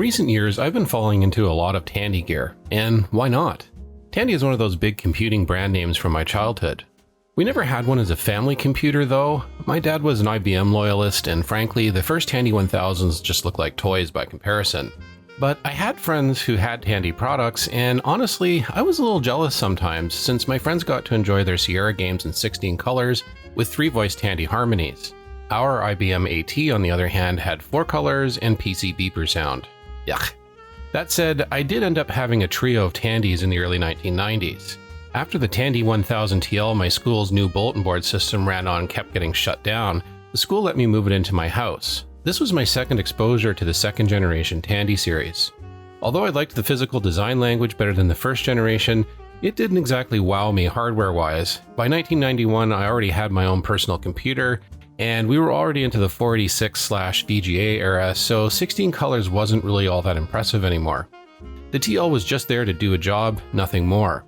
recent years, I've been falling into a lot of Tandy gear, and why not? Tandy is one of those big computing brand names from my childhood. We never had one as a family computer though. My dad was an IBM loyalist, and frankly, the first Tandy 1000s just looked like toys by comparison. But I had friends who had Tandy products, and honestly, I was a little jealous sometimes since my friends got to enjoy their Sierra games in 16 colors with 3-voice Tandy harmonies. Our IBM AT, on the other hand, had 4 colors and PC beeper sound. Yuck. That said, I did end up having a trio of Tandys in the early 1990s. After the Tandy 1000 TL my school's new bulletin board system ran on kept getting shut down, the school let me move it into my house. This was my second exposure to the second generation Tandy series. Although I liked the physical design language better than the first generation, it didn't exactly wow me hardware-wise. By 1991, I already had my own personal computer, and we were already into the 486/VGA era, so 16 colors wasn't really all that impressive anymore. The TL was just there to do a job, nothing more.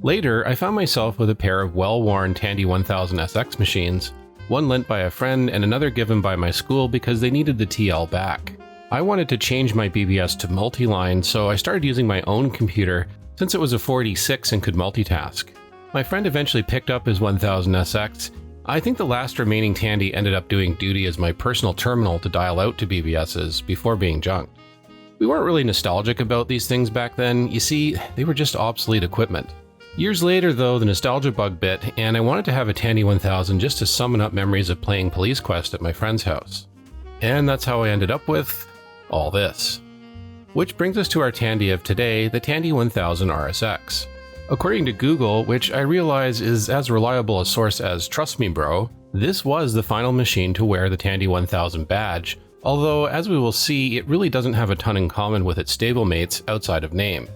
Later, I found myself with a pair of well-worn Tandy 1000 SX machines, one lent by a friend and another given by my school because they needed the TL back. I wanted to change my BBS to multi-line, so I started using my own computer since it was a 486 and could multitask. My friend eventually picked up his 1000 SX. I think the last remaining Tandy ended up doing duty as my personal terminal to dial out to BBSs before being junked. We weren't really nostalgic about these things back then. You see, they were just obsolete equipment. Years later though, the nostalgia bug bit, and I wanted to have a Tandy 1000 just to summon up memories of playing Police Quest at my friend's house. And that's how I ended up with all this. Which brings us to our Tandy of today, the Tandy 1000 RSX. According to Google, which I realize is as reliable a source as Trust Me Bro, this was the final machine to wear the Tandy 1000 badge, although as we will see, it really doesn't have a ton in common with its stablemates outside of name.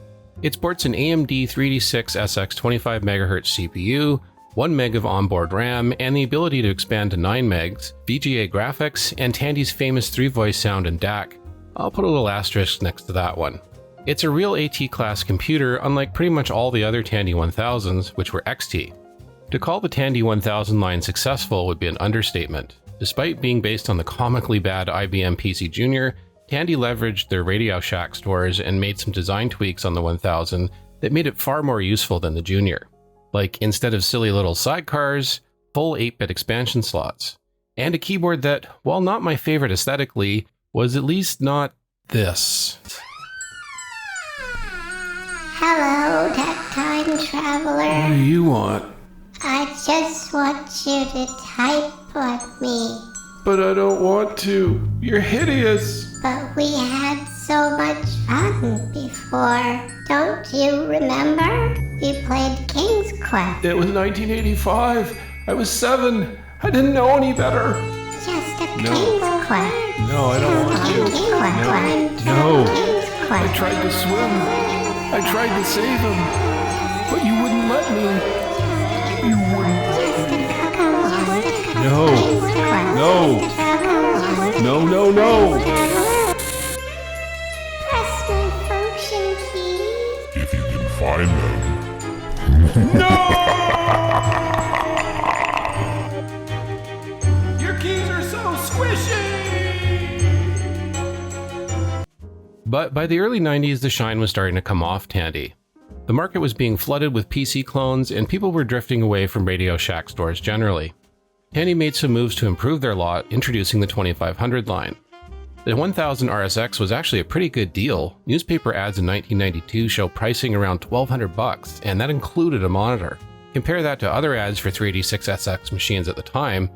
It sports an AMD 386SX 25MHz CPU, 1 meg of onboard RAM, and the ability to expand to 9 megs, VGA graphics, and Tandy's famous 3-voice sound and DAC. I'll put a little asterisk next to that one. It's a real AT-class computer, unlike pretty much all the other Tandy 1000s, which were XT. To call the Tandy 1000 line successful would be an understatement. Despite being based on the comically bad IBM PCjr, Tandy leveraged their Radio Shack stores and made some design tweaks on the 1000 that made it far more useful than the Junior. Like, instead of silly little sidecars, full 8-bit expansion slots. And a keyboard that, while not my favorite aesthetically, was at least not this. Hello, that time traveler. What do you want? I just want you to type on me. But I don't want to. You're hideous. But we had so much fun before. Don't you remember? We played King's Quest. It was 1985. I was 7. I didn't know any better. Just a King's Quest. No, I don't want to. King's Quest. No. King's Quest. I tried to swim. I tried to save him. But you wouldn't let me. You wouldn't. No. No. No, no, no. Press my function key. If you can find them. No! Your keys are so squishy! But by the early 90s, the shine was starting to come off Tandy. The market was being flooded with PC clones, and people were drifting away from Radio Shack stores generally. Tandy made some moves to improve their lot, introducing the 2500 line. The 1000 RSX was actually a pretty good deal. Newspaper ads in 1992 show pricing around $1,200, and that included a monitor. Compare that to other ads for 386SX machines at the time.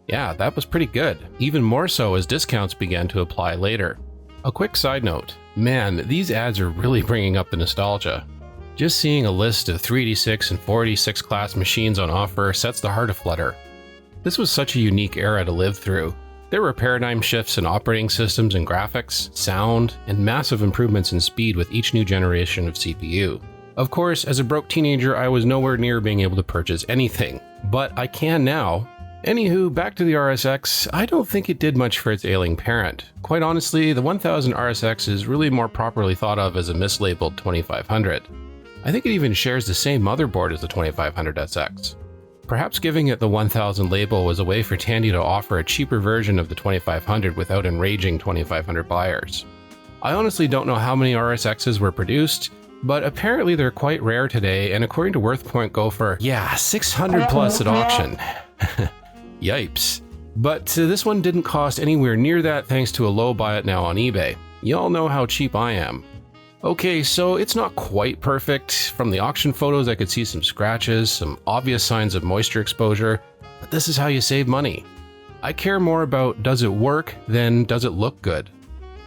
Yeah, that was pretty good, even more so as discounts began to apply later. A quick side note, man, these ads are really bringing up the nostalgia. Just seeing a list of 386 and 486 class machines on offer sets the heart aflutter. This was such a unique era to live through. There were paradigm shifts in operating systems and graphics, sound, and massive improvements in speed with each new generation of CPU. Of course, as a broke teenager, I was nowhere near being able to purchase anything, but I can now. Anywho, back to the RSX, I don't think it did much for its ailing parent. Quite honestly, the 1000 RSX is really more properly thought of as a mislabeled 2500. I think it even shares the same motherboard as the 2500 SX. Perhaps giving it the 1000 label was a way for Tandy to offer a cheaper version of the 2500 without enraging 2500 buyers. I honestly don't know how many RSXs were produced, but apparently they're quite rare today, and according to WorthPoint go for, 600 plus at auction. Yipes. But this one didn't cost anywhere near that thanks to a low buy it now on eBay. Y'all know how cheap I am. Okay, so it's not quite perfect. From the auction photos I could see some scratches, some obvious signs of moisture exposure, but this is how you save money. I care more about does it work than does it look good.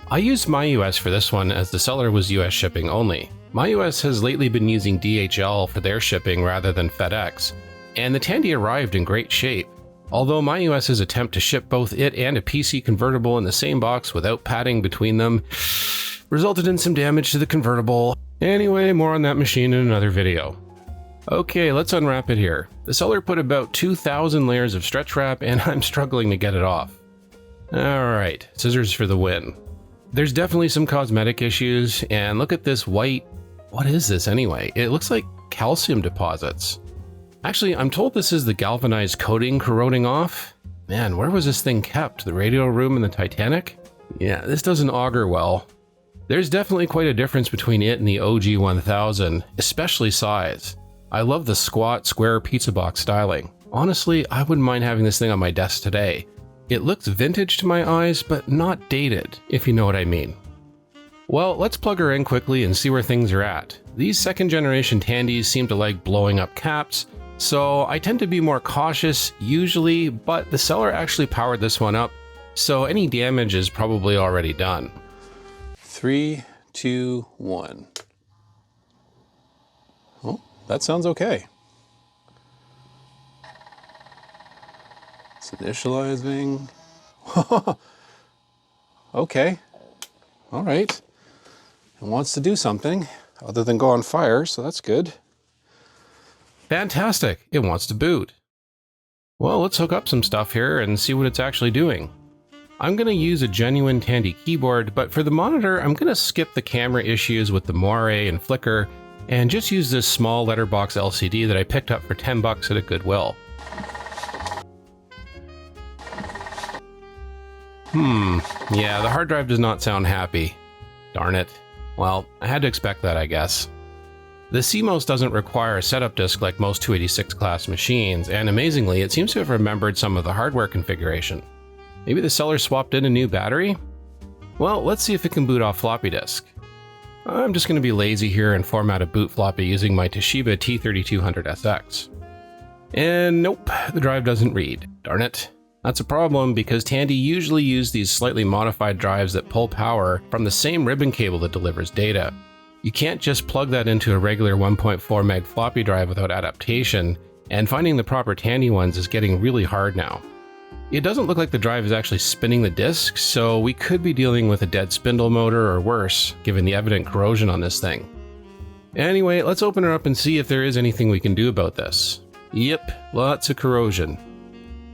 I used MyUS for this one as the seller was US shipping only. MyUS has lately been using DHL for their shipping rather than FedEx, and the Tandy arrived in great shape. Although MyUS's attempt to ship both it and a PC convertible in the same box without padding between them resulted in some damage to the convertible. Anyway, more on that machine in another video. Okay, let's unwrap it here. The seller put about 2,000 layers of stretch wrap and I'm struggling to get it off. Alright, scissors for the win. There's definitely some cosmetic issues, and look at this white... What is this anyway? It looks like calcium deposits. Actually, I'm told this is the galvanized coating corroding off. Man, where was this thing kept? The radio room in the Titanic? Yeah, this doesn't augur well. There's definitely quite a difference between it and the OG 1000, especially size. I love the squat, square pizza box styling. Honestly, I wouldn't mind having this thing on my desk today. It looks vintage to my eyes, but not dated, if you know what I mean. Well, let's plug her in quickly and see where things are at. These second generation Tandys seem to like blowing up caps, so I tend to be more cautious usually, but the seller actually powered this one up, so any damage is probably already done. 3, 2, 1. Oh, that sounds okay. It's initializing. Okay. All right. It wants to do something other than go on fire, so that's good. Fantastic. It wants to boot. Well, let's hook up some stuff here and see what it's actually doing. I'm going to use a genuine Tandy keyboard, but for the monitor, I'm going to skip the camera issues with the moire and flicker and just use this small letterbox LCD that I picked up for 10 bucks at a Goodwill. Yeah, the hard drive does not sound happy. Darn it. Well, I had to expect that, I guess. The CMOS doesn't require a setup disk like most 286 class machines, and amazingly, it seems to have remembered some of the hardware configuration. Maybe the seller swapped in a new battery? Well, let's see if it can boot off floppy disk. I'm just going to be lazy here and format a boot floppy using my Toshiba T3200SX. And nope, the drive doesn't read. Darn it. That's a problem because Tandy usually use these slightly modified drives that pull power from the same ribbon cable that delivers data. You can't just plug that into a regular 1.4 meg floppy drive without adaptation, and finding the proper Tandy ones is getting really hard now. It doesn't look like the drive is actually spinning the disk, so we could be dealing with a dead spindle motor or worse, given the evident corrosion on this thing. Anyway, let's open her up and see if there is anything we can do about this. Yep, lots of corrosion.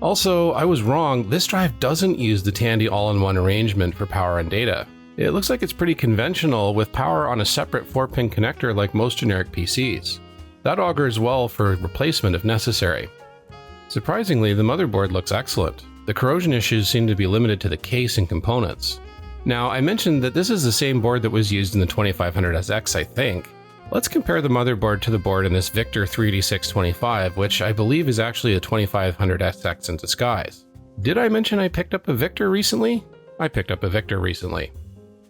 Also, I was wrong, this drive doesn't use the Tandy all-in-one arrangement for power and data. It looks like it's pretty conventional with power on a separate 4-pin connector like most generic PCs. That augurs well for replacement if necessary. Surprisingly, the motherboard looks excellent. The corrosion issues seem to be limited to the case and components. Now, I mentioned that this is the same board that was used in the 2500SX, I think. Let's compare the motherboard to the board in this Victor 38625, which I believe is actually a 2500SX in disguise. Did I mention I picked up a Victor recently? I picked up a Victor recently.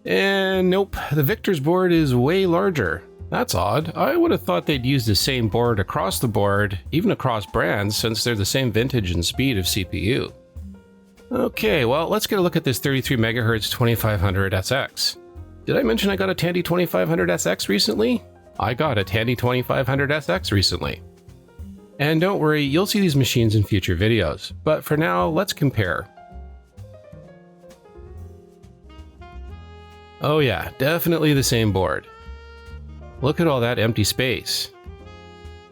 And nope, the Victor's board is way larger. That's odd. I would have thought they'd use the same board across the board, even across brands, since they're the same vintage and speed of CPU. Okay, well, let's get a look at this 33MHz 2500SX. Did I mention I got a Tandy 2500SX recently? I got a Tandy 2500SX recently. And don't worry, you'll see these machines in future videos, but for now, let's compare. Oh yeah, definitely the same board. Look at all that empty space.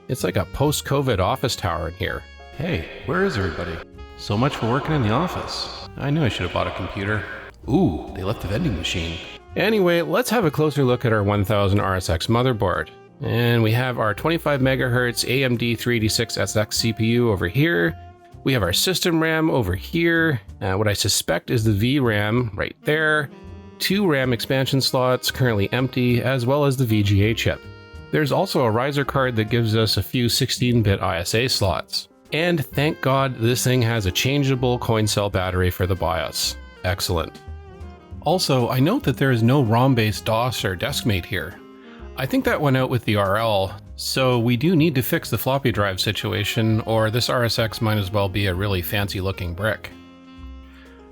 It's like a post-COVID office tower in here. Hey, where is everybody? So much for working in the office. I knew I should have bought a computer. Ooh, they left the vending machine. Anyway, let's have a closer look at our 1000 RSX motherboard. And we have our 25MHz AMD 386SX CPU over here. We have our system RAM over here. What I suspect is the VRAM right there. 2 RAM expansion slots, currently empty, as well as the VGA chip. There's also a riser card that gives us a few 16-bit ISA slots. And thank God this thing has a changeable coin cell battery for the BIOS. Excellent. Also, I note that there is no ROM-based DOS or deskmate here. I think that went out with the RL, so we do need to fix the floppy drive situation, or this RSX might as well be a really fancy looking brick.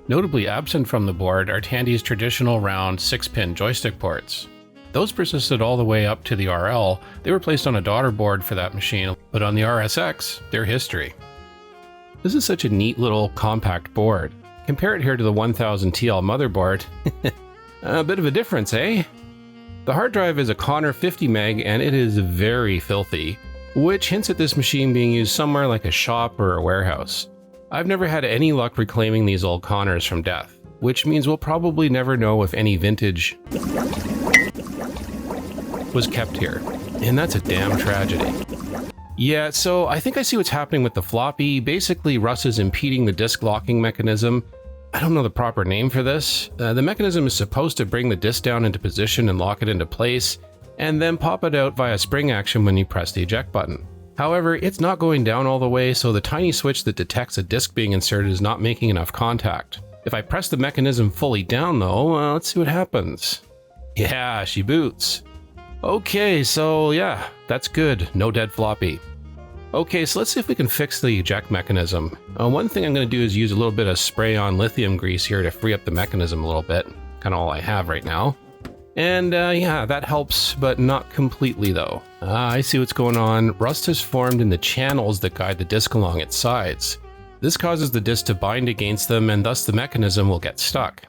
Notably absent from the board are Tandy's traditional round 6-pin joystick ports. Those persisted all the way up to the RL. They were placed on a daughter board for that machine, but on the RSX, they're history. This is such a neat little compact board. Compare it here to the 1000 TL motherboard. A bit of a difference, eh? The hard drive is a Connor 50 meg and it is very filthy, which hints at this machine being used somewhere like a shop or a warehouse. I've never had any luck reclaiming these old Connors from death, which means we'll probably never know if any vintage was kept here, and that's a damn tragedy. Yeah, so I think I see what's happening with the floppy. Basically, Russ is impeding the disk locking mechanism. I don't know the proper name for this. The mechanism is supposed to bring the disk down into position and lock it into place, and then pop it out via spring action when you press the eject button. However, it's not going down all the way, so the tiny switch that detects a disk being inserted is not making enough contact. If I press the mechanism fully down though, let's see what happens. Yeah, she boots. Okay, so yeah, that's good. No dead floppy. Okay, so let's see if we can fix the eject mechanism. One thing I'm going to do is use a little bit of spray-on lithium grease here to free up the mechanism a little bit. Kind of all I have right now. And yeah, that helps, but not completely though. I see what's going on. Rust has formed in the channels that guide the disk along its sides. This causes the disk to bind against them, and thus the mechanism will get stuck.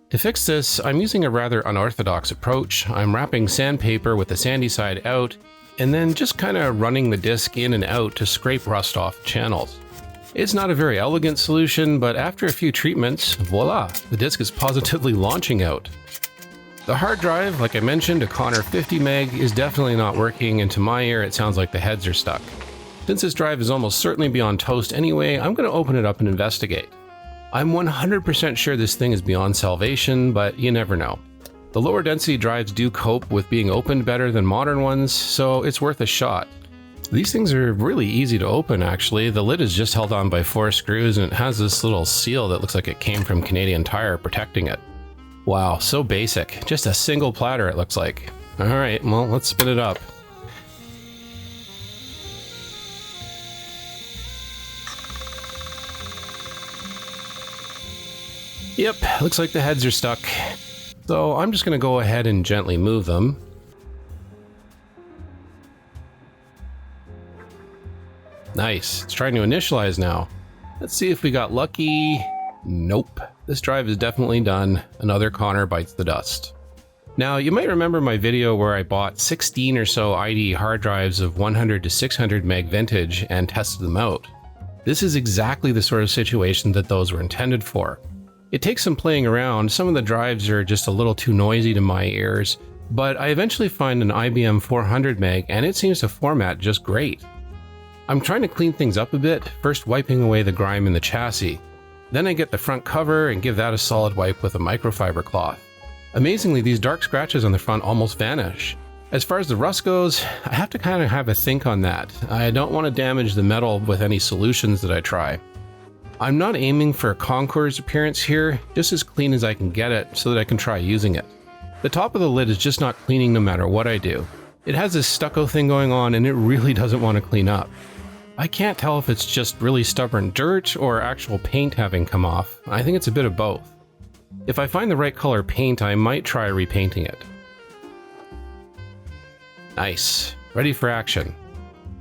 To fix this, I'm using a rather unorthodox approach. I'm wrapping sandpaper with the sandy side out, and then just kind of running the disk in and out to scrape rust off channels. It's not a very elegant solution, but after a few treatments, voila, the disk is positively launching out. The hard drive, like I mentioned, a Connor 50 meg, is definitely not working, and to my ear it sounds like the heads are stuck. Since this drive is almost certainly beyond toast anyway, I'm going to open it up and investigate. I'm 100% sure this thing is beyond salvation, but you never know. The lower density drives do cope with being opened better than modern ones, so it's worth a shot. These things are really easy to open actually. The lid is just held on by 4 screws and it has this little seal that looks like it came from Canadian Tire protecting it. Wow, so basic. Just a single platter it looks like. Alright, well let's spin it up. Yep, looks like the heads are stuck. So I'm just going to go ahead and gently move them. Nice, it's trying to initialize now. Let's see if we got lucky. Nope, this drive is definitely done. Another Connor bites the dust. Now, you might remember my video where I bought 16 or so IDE hard drives of 100 to 600 meg vintage and tested them out. This is exactly the sort of situation that those were intended for. It takes some playing around. Some of the drives are just a little too noisy to my ears, but I eventually find an IBM 400 meg and it seems to format just great. I'm trying to clean things up a bit, first wiping away the grime in the chassis. Then I get the front cover and give that a solid wipe with a microfiber cloth. Amazingly, these dark scratches on the front almost vanish. As far as the rust goes, I have to kind of have a think on that. I don't want to damage the metal with any solutions that I try. I'm not aiming for a concours appearance here, just as clean as I can get it so that I can try using it. The top of the lid is just not cleaning no matter what I do. It has this stucco thing going on and it really doesn't want to clean up. I can't tell if it's just really stubborn dirt or actual paint having come off. I think it's a bit of both. If I find the right color paint, I might try repainting it. Nice, ready for action.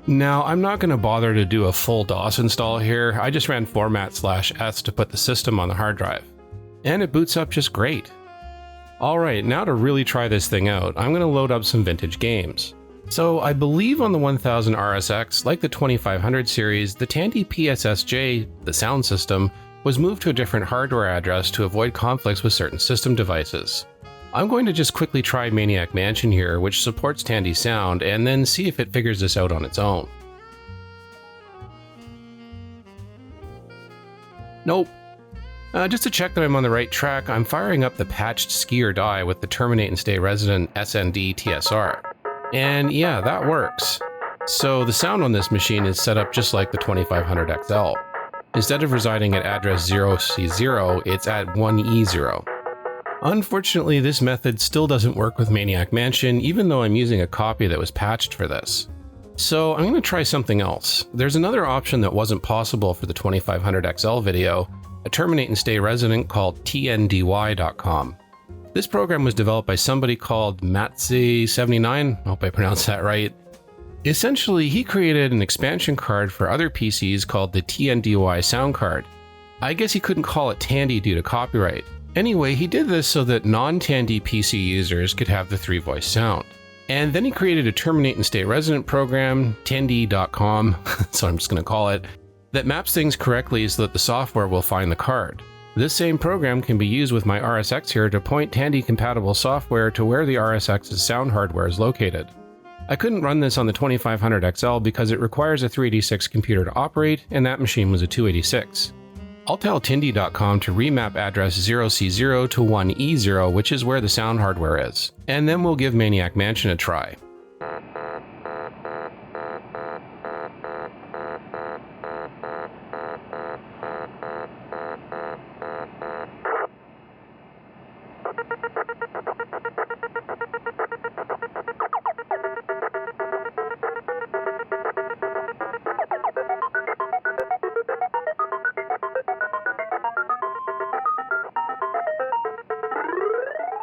Now, I'm not going to bother to do a full DOS install here. I just ran format/s to put the system on the hard drive. And it boots up just great. Alright, now to really try this thing out, I'm going to load up some vintage games. So I believe on the 1000 RSX, like the 2500 series, the Tandy PCjr, the sound system, was moved to a different hardware address to avoid conflicts with certain system devices. I'm going to just quickly try Maniac Mansion here, which supports Tandy sound, and then see if it figures this out on its own. Nope. Just to check that I'm on the right track, I'm firing up the patched skier die with the Terminate and Stay Resident SND TSR. And yeah, that works. So the sound on this machine is set up just like the 2500XL. Instead of residing at address 0C0, it's at 1E0. Unfortunately, this method still doesn't work with Maniac Mansion, even though I'm using a copy that was patched for this. So I'm going to try something else. There's another option that wasn't possible for the 2500XL video, a Terminate and Stay Resident called TNDY.com. This program was developed by somebody called Matze79, I hope I pronounced that right. Essentially, he created an expansion card for other PCs called the TNDY sound card. I guess he couldn't call it Tandy due to copyright. Anyway, he did this so that non-Tandy PC users could have the 3-voice sound. And then he created a Terminate and Stay Resident program, Tandy.com, so I'm just going to call it, that maps things correctly so that the software will find the card. This same program can be used with my RSX here to point Tandy-compatible software to where the RSX's sound hardware is located. I couldn't run this on the 2500XL because it requires a 386 computer to operate, and that machine was a 286. I'll tell Tandy.com to remap address 0C0 to 1E0, which is where the sound hardware is, and then we'll give Maniac Mansion a try.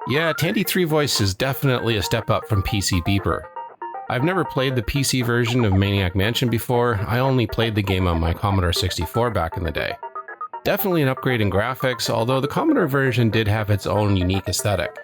Yeah, Tandy 3-voice is definitely a step up from PC Beeper. I've never played the PC version of Maniac Mansion before, I only played the game on my Commodore 64 back in the day. Definitely an upgrade in graphics, although the Commodore version did have its own unique aesthetic.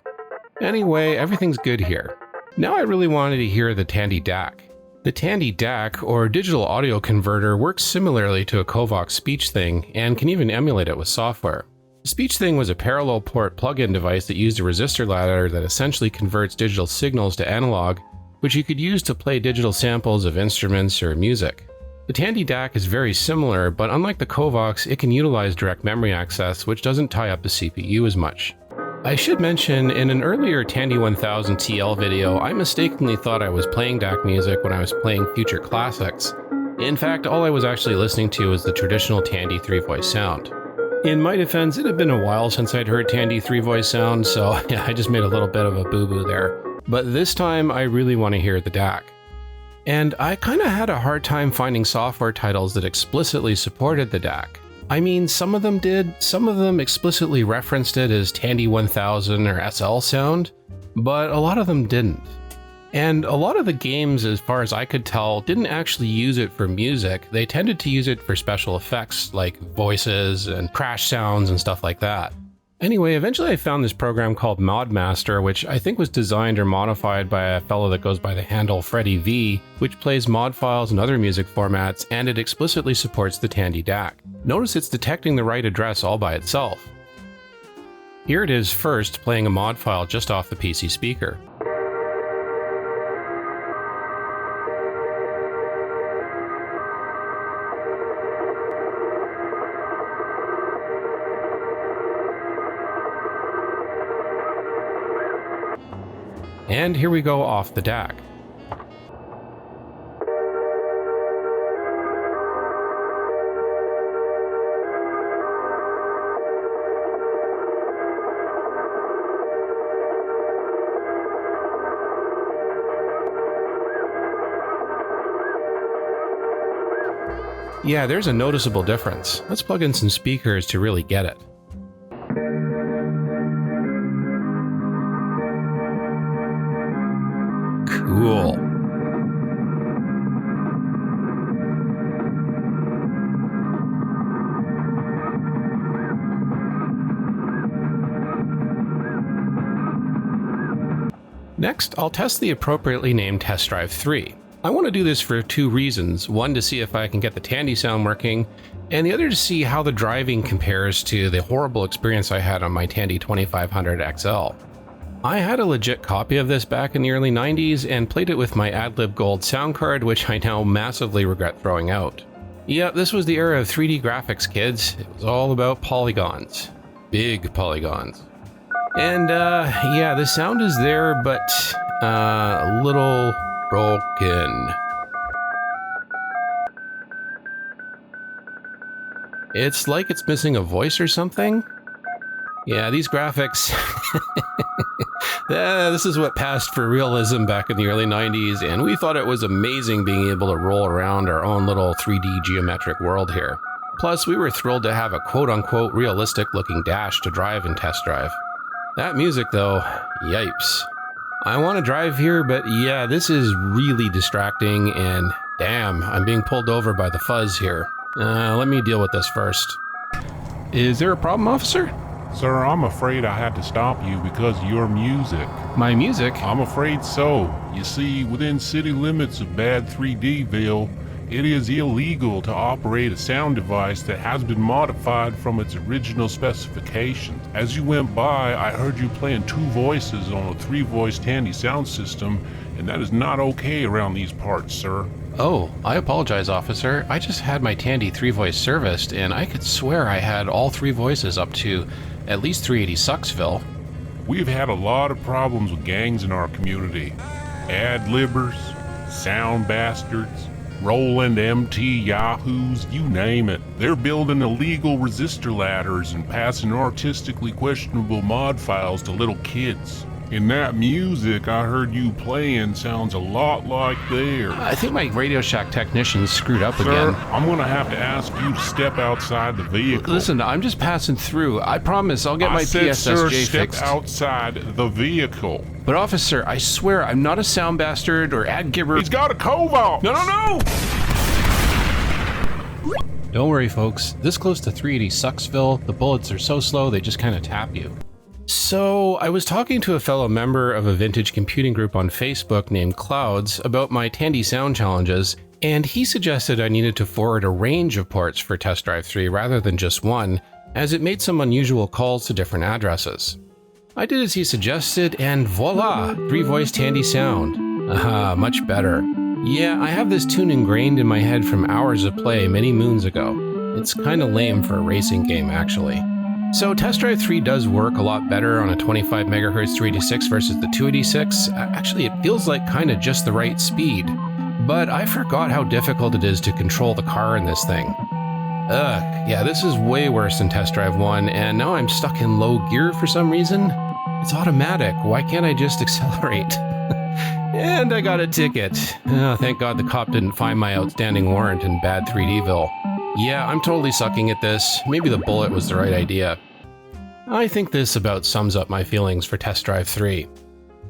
Anyway, everything's good here. Now I really wanted to hear the Tandy DAC. The Tandy DAC, or digital audio converter, works similarly to a Kovacs speech thing, and can even emulate it with software. The speech thing was a parallel port plug-in device that used a resistor ladder that essentially converts digital signals to analog, which you could use to play digital samples of instruments or music. The Tandy DAC is very similar, but unlike the Kovacs, it can utilize direct memory access, which doesn't tie up the CPU as much. I should mention, in an earlier Tandy 1000 TL video, I mistakenly thought I was playing DAC music when I was playing future classics. In fact, all I was actually listening to was the traditional Tandy 3-voice sound. In my defense, it had been a while since I'd heard Tandy 3-voice sound, so yeah, I just made a little bit of a boo-boo there. But this time, I really want to hear the DAC. And I kinda had a hard time finding software titles that explicitly supported the DAC. I mean, some of them did, some of them explicitly referenced it as Tandy 1000 or SL sound, but a lot of them didn't. And a lot of the games, as far as I could tell, didn't actually use it for music. They tended to use it for special effects like voices and crash sounds and stuff like that. Anyway, eventually I found this program called Modmaster, which I think was designed or modified by a fellow that goes by the handle Freddy V, which plays mod files and other music formats, and it explicitly supports the Tandy DAC. Notice it's detecting the right address all by itself. Here it is first, playing a mod file just off the PC speaker. And here we go off the DAC. Yeah, there's a noticeable difference. Let's plug in some speakers to really get it. Cool. Next, I'll test the appropriately named Test Drive 3. I want to do this for two reasons. One, to see if I can get the Tandy sound working, and the other to see how the driving compares to the horrible experience I had on my Tandy 2500XL. I had a legit copy of this back in the early 90s and played it with my AdLib Gold sound card, which I now massively regret throwing out. Yeah, this was the era of 3D graphics, kids. It was all about polygons. Big polygons. And, yeah, the sound is there, but, a little broken. It's like it's missing a voice or something. Yeah, these graphics... this is what passed for realism back in the early 90s, and we thought it was amazing being able to roll around our own little 3D geometric world here. Plus, we were thrilled to have a quote-unquote realistic-looking dash to drive and test drive. That music, though, yipes. I want to drive here, but yeah, this is really distracting, and damn, I'm being pulled over by the fuzz here. Let me deal with this first. Is there a problem, officer? Sir, I'm afraid I had to stop you because of your music. My music? I'm afraid so. You see, within city limits of Bad 3Dville, it is illegal to operate a sound device that has been modified from its original specifications. As you went by, I heard you playing 2 voices on a 3-voice Tandy sound system, and that is not okay around these parts, sir. Oh, I apologize, officer. I just had my Tandy 3-voice serviced, and I could swear I had all 3 voices up to at least 380 Sucksville. We've had a lot of problems with gangs in our community. Ad-libbers, sound bastards, Roland MT yahoos, you name it. They're building illegal resistor ladders and passing artistically questionable mod files to little kids. And that music I heard you playing sounds a lot like theirs. I think my Radio Shack technician screwed up Sir, again. I'm gonna have to ask you to step outside the vehicle. Listen, I'm just passing through. I promise I'll get my said, sir, PSSJ step fixed. outside the vehicle. But officer, I swear I'm not a sound bastard or ad gibber. He's got a cobalt. No! Don't worry, folks. This close to 380 Sucksville, the bullets are so slow they just kind of tap you. So, I was talking to a fellow member of a vintage computing group on Facebook named Clouds about my Tandy sound challenges, and he suggested I needed to forward a range of ports for Test Drive 3 rather than just one, as it made some unusual calls to different addresses. I did as he suggested, and voila! 3-voice Tandy sound. Aha, much better. Yeah, I have this tune ingrained in my head from hours of play many moons ago. It's kinda lame for a racing game, actually. So Test Drive 3 does work a lot better on a 25 MHz 386 versus the 286. Actually, it feels like kinda just the right speed. But I forgot how difficult it is to control the car in this thing. Ugh, yeah, this is way worse than Test Drive 1, and now I'm stuck in low gear for some reason. It's automatic, why can't I just accelerate? And I got a ticket. Oh, thank God the cop didn't find my outstanding warrant in Bad 3Dville. Yeah, I'm totally sucking at this. Maybe the bullet was the right idea. I think this about sums up my feelings for Test Drive 3.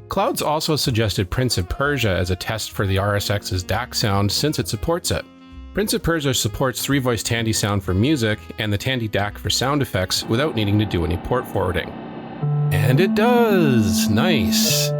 Clouds also suggested Prince of Persia as a test for the RSX's DAC sound since it supports it. Prince of Persia supports 3-voice Tandy sound for music and the Tandy DAC for sound effects without needing to do any port forwarding. And it does! Nice!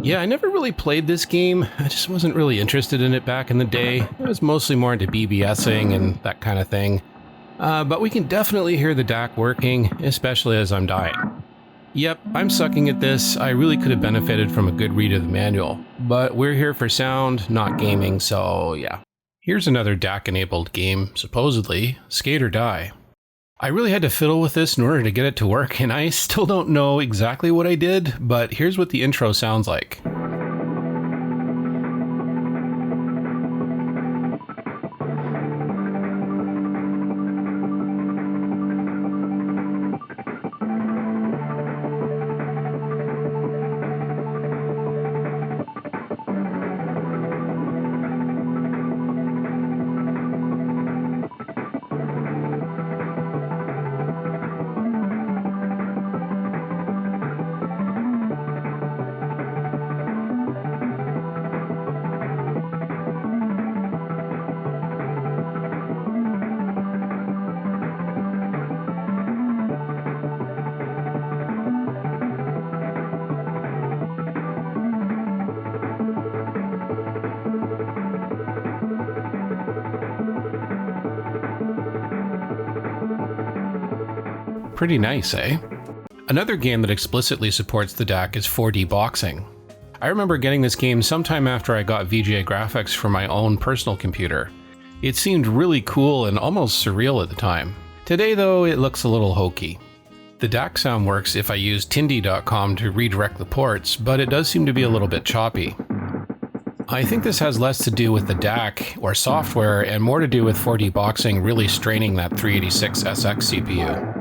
Yeah, I never really played this game. I just wasn't really interested in it back in the day. I was mostly more into BBSing and that kind of thing. But we can definitely hear the DAC working, especially as I'm dying. Yep, I'm sucking at this. I really could have benefited from a good read of the manual. But we're here for sound, not gaming, so yeah. Here's another DAC-enabled game, supposedly, Skate or Die. I really had to fiddle with this in order to get it to work, and I still don't know exactly what I did, but here's what the intro sounds like. Pretty nice, eh? Another game that explicitly supports the DAC is 4D Boxing. I remember getting this game sometime after I got VGA graphics for my own personal computer. It seemed really cool and almost surreal at the time. Today though, it looks a little hokey. The DAC sound works if I use Tandy.com to redirect the ports, but it does seem to be a little bit choppy. I think this has less to do with the DAC or software and more to do with 4D Boxing really straining that 386 SX CPU.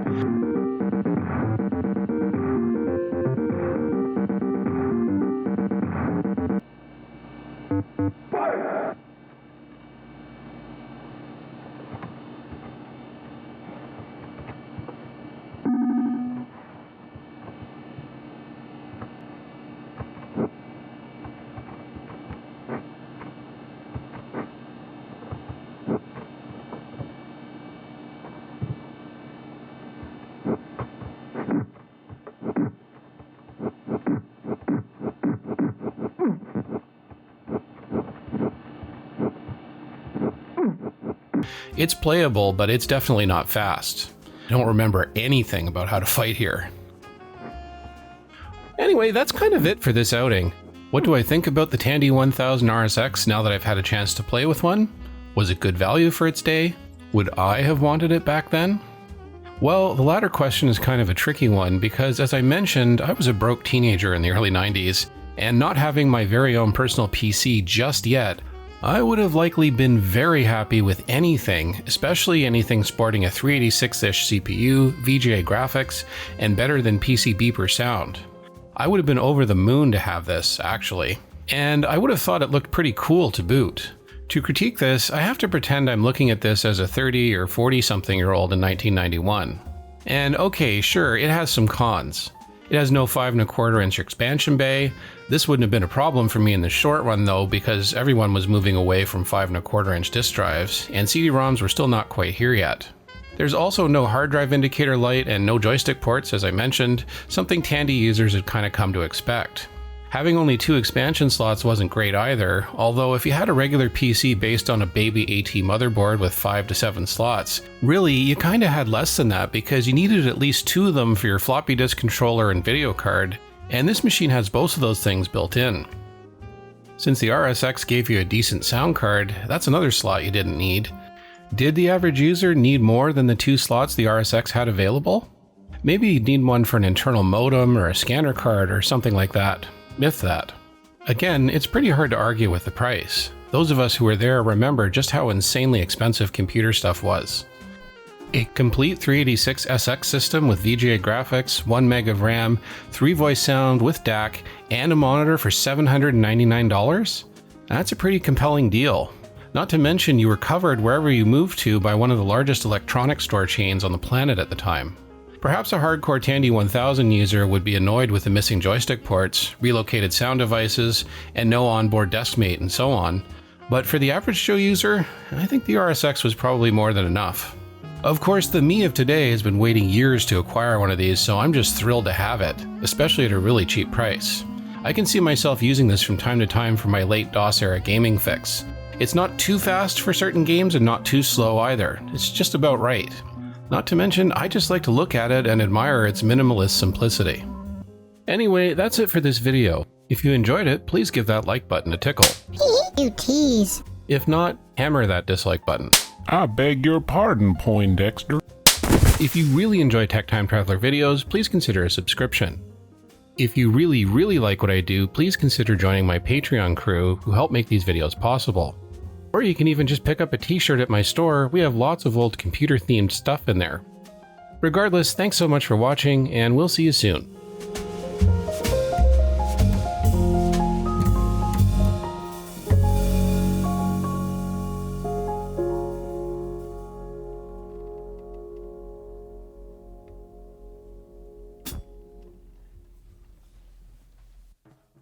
It's playable, but it's definitely not fast. I don't remember anything about how to fight here. Anyway, that's kind of it for this outing. What do I think about the Tandy 1000 RSX now that I've had a chance to play with one? Was it good value for its day? Would I have wanted it back then? Well, the latter question is kind of a tricky one because, as I mentioned, I was a broke teenager in the early 90s, and not having my very own personal PC just yet, I would have likely been very happy with anything, especially anything sporting a 386-ish CPU, VGA graphics, and better than PC beeper sound. I would have been over the moon to have this, actually, and I would have thought it looked pretty cool to boot. To critique this, I have to pretend I'm looking at this as a 30 or 40-something-year-old in 1991. And okay, sure, it has some cons. It has no 5¼ expansion bay. This wouldn't have been a problem for me in the short run though, because everyone was moving away from 5¼ disk drives, and CD-ROMs were still not quite here yet. There's also no hard drive indicator light and no joystick ports, as I mentioned, something Tandy users had kind of come to expect. Having only 2 expansion slots wasn't great either, although if you had a regular PC based on a baby AT motherboard with 5 to 7 slots, really you kinda had less than that because you needed at least 2 of them for your floppy disk controller and video card, and this machine has both of those things built in. Since the RSX gave you a decent sound card, that's another slot you didn't need. Did the average user need more than the 2 slots the RSX had available? Maybe you'd need one for an internal modem or a scanner card or something like that. If that. Again, it's pretty hard to argue with the price. Those of us who were there remember just how insanely expensive computer stuff was. A complete 386 SX system with VGA graphics, 1 meg of RAM, 3 voice sound with DAC, and a monitor for $799? That's a pretty compelling deal. Not to mention you were covered wherever you moved to by one of the largest electronics store chains on the planet at the time. Perhaps a hardcore Tandy 1000 user would be annoyed with the missing joystick ports, relocated sound devices, and no onboard deskmate and so on, but for the average Joe user, I think the RSX was probably more than enough. Of course, the me of today has been waiting years to acquire one of these, so I'm just thrilled to have it, especially at a really cheap price. I can see myself using this from time to time for my late DOS era gaming fix. It's not too fast for certain games and not too slow either, it's just about right. Not to mention, I just like to look at it and admire its minimalist simplicity. Anyway, that's it for this video. If you enjoyed it, please give that like button a tickle. You tease. If not, hammer that dislike button. I beg your pardon, Poindexter. If you really enjoy Tech Time Traveler videos, please consider a subscription. If you really like what I do, please consider joining my Patreon crew who help make these videos possible. Or you can even just pick up a t-shirt at my store. We have lots of old computer-themed stuff in there. Regardless, thanks so much for watching, and we'll see you soon.